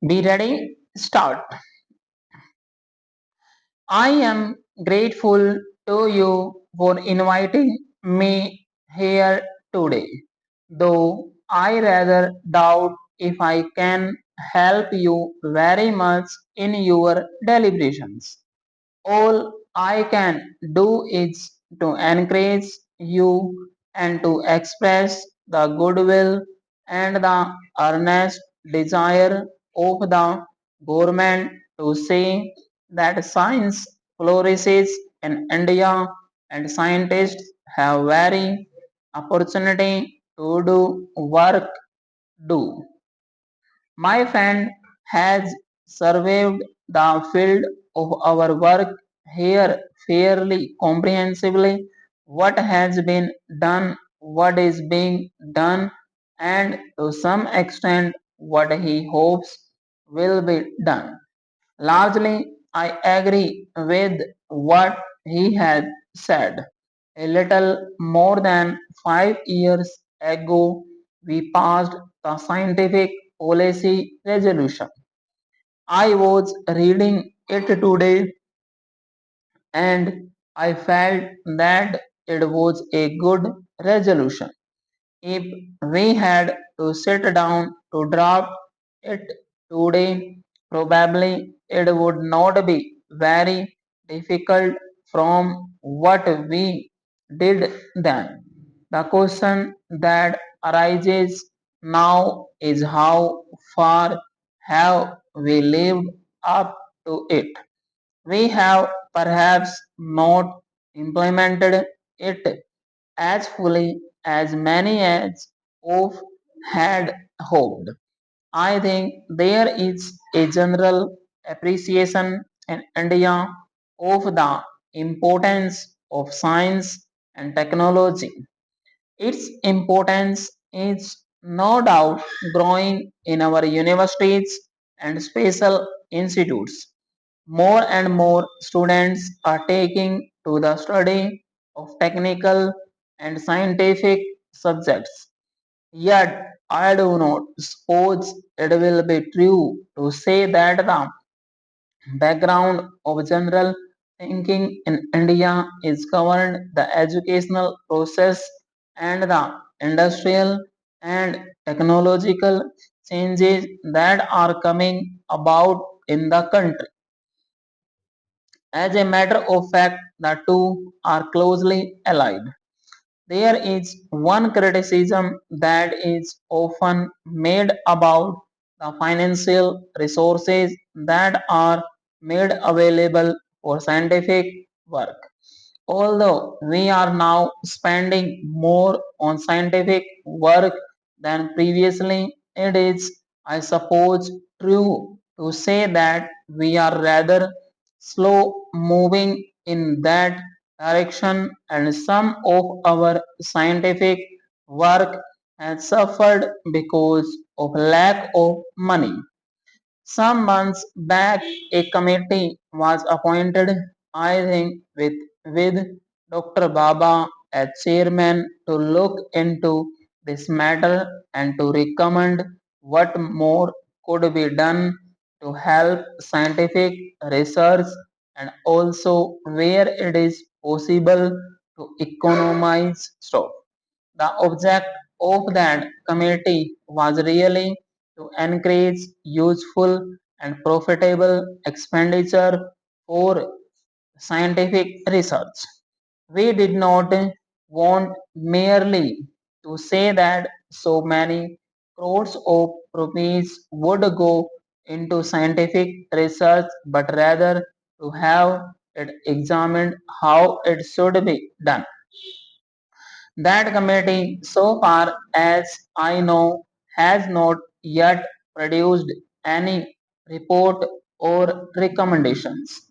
Be ready, start. I am grateful to you for inviting me here today, though I rather doubt if I can help you very much in your deliberations. All I can do is to encourage you and to express the goodwill and the earnest desire of the government to see that science flourishes in India and scientists have very opportunity to do work do. My friend has surveyed the field of our work here fairly comprehensively, what has been done, what is being done, and to some extent what he hopes will be done. Largely, I agree with what he has said. A little more than 5 years ago, we passed the scientific policy resolution. I was reading it today and I felt that it was a good resolution. If we had to sit down to draft it today, probably it would not be very difficult from what we did then. The question that arises now is how far have we lived up to it? We have perhaps not implemented it as fully as many as of had hoped. I think there is a general appreciation in India of the importance of science and technology. Its importance is no doubt growing in our universities and special institutes. More and more students are taking to the study of technical and scientific subjects. Yet, I do not suppose it will be true to say that the background of general thinking in India is governed the educational process and the industrial and technological changes that are coming about in the country. As a matter of fact, the two are closely allied. There is one criticism that is often made about the financial resources that are made available for scientific work. Although we are now spending more on scientific work than previously, it is, I suppose, true to say that we are rather slow moving in that direction, and some of our scientific work has suffered because of lack of money. Some months back, a committee was appointed, I think, with Dr. Baba as chairman to look into this matter and to recommend what more could be done to help scientific research and also where it is possible to economize stuff. The object of that committee was really to encourage useful and profitable expenditure for scientific research. We did not want merely to say that so many crores of rupees would go into scientific research, but rather to have it examined how it should be done. That committee, so far as I know, has not yet produced any report or recommendations.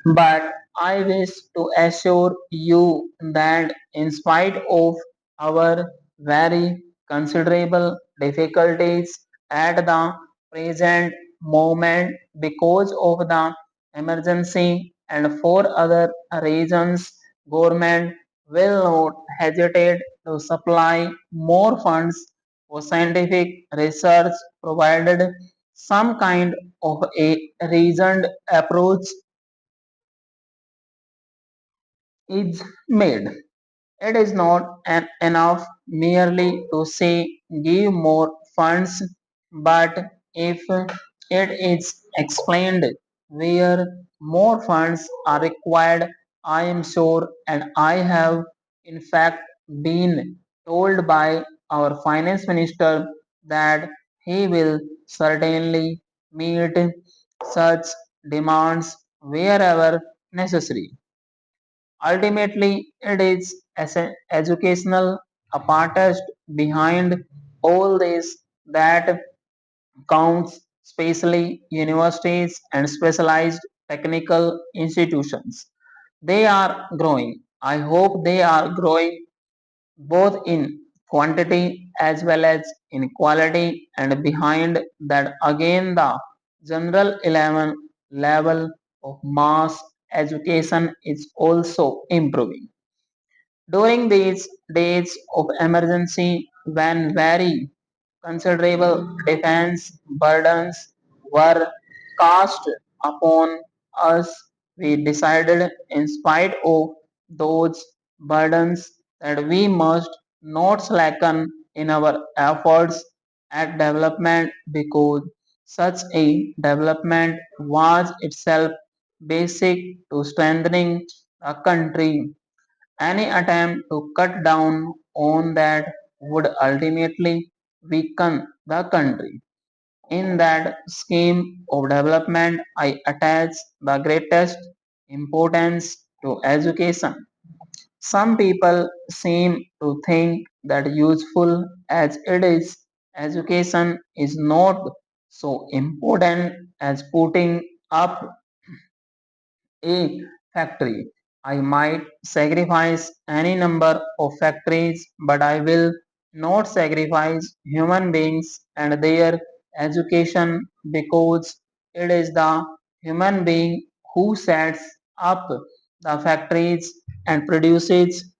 But I wish to assure you that, in spite of our very considerable difficulties at the present moment because of the emergency and for other reasons, government will not hesitate to supply more funds for scientific research provided some kind of a reasoned approach is made. It is not enough merely to say give more funds, but if it is explained where more funds are required, I am sure, and I have in fact been told by our finance minister that he will certainly meet such demands wherever necessary. Ultimately, it is as an educational apparatus behind all this that counts, especially universities and specialized technical institutions. They are growing. I hope they are growing both in quantity as well as in quality, and behind that again the general 11 level of mass education is also improving. During these days of emergency, when very considerable defense burdens were cast upon us, we decided, in spite of those burdens, that we must not slacken in our efforts at development, because such a development was itself basic to strengthening the country. Any attempt to cut down on that would ultimately weaken the country. In that scheme of development, I attach the greatest importance to education. Some people seem to think that useful as it is, education is not so important as putting up a factory. I might sacrifice any number of factories, but I will not sacrifice human beings and their education, because it is the human being who sets up the factories and produces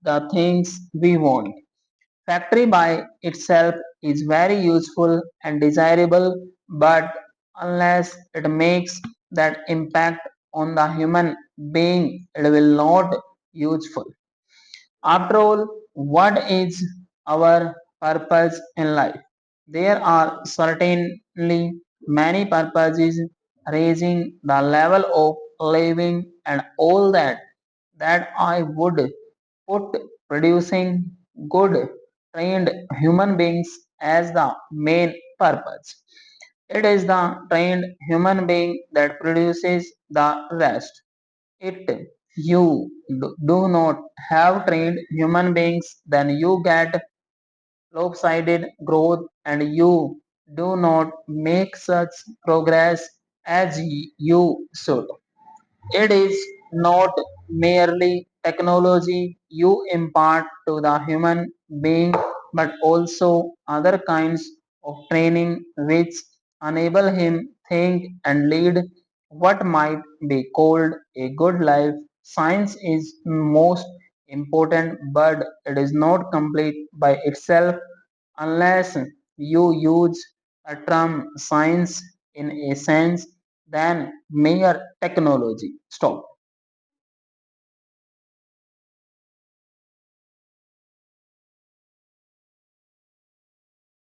the things we want. Factory by itself is very useful and desirable, but unless it makes that impact on the human being, it will not useful. After all, what is our purpose in life? There are certainly many purposes: raising the level of living and all that I would put producing good trained human beings as the main purpose. It is the trained human being that produces the rest. It you do not have trained human beings, then you get lopsided growth and you do not make such progress as you should. It is not merely technology you impart to the human being, but also other kinds of training which enable him think and lead what might be called a good life. Science is most important, but it is not complete by itself unless you use a term science in a sense than mere technology. Stop.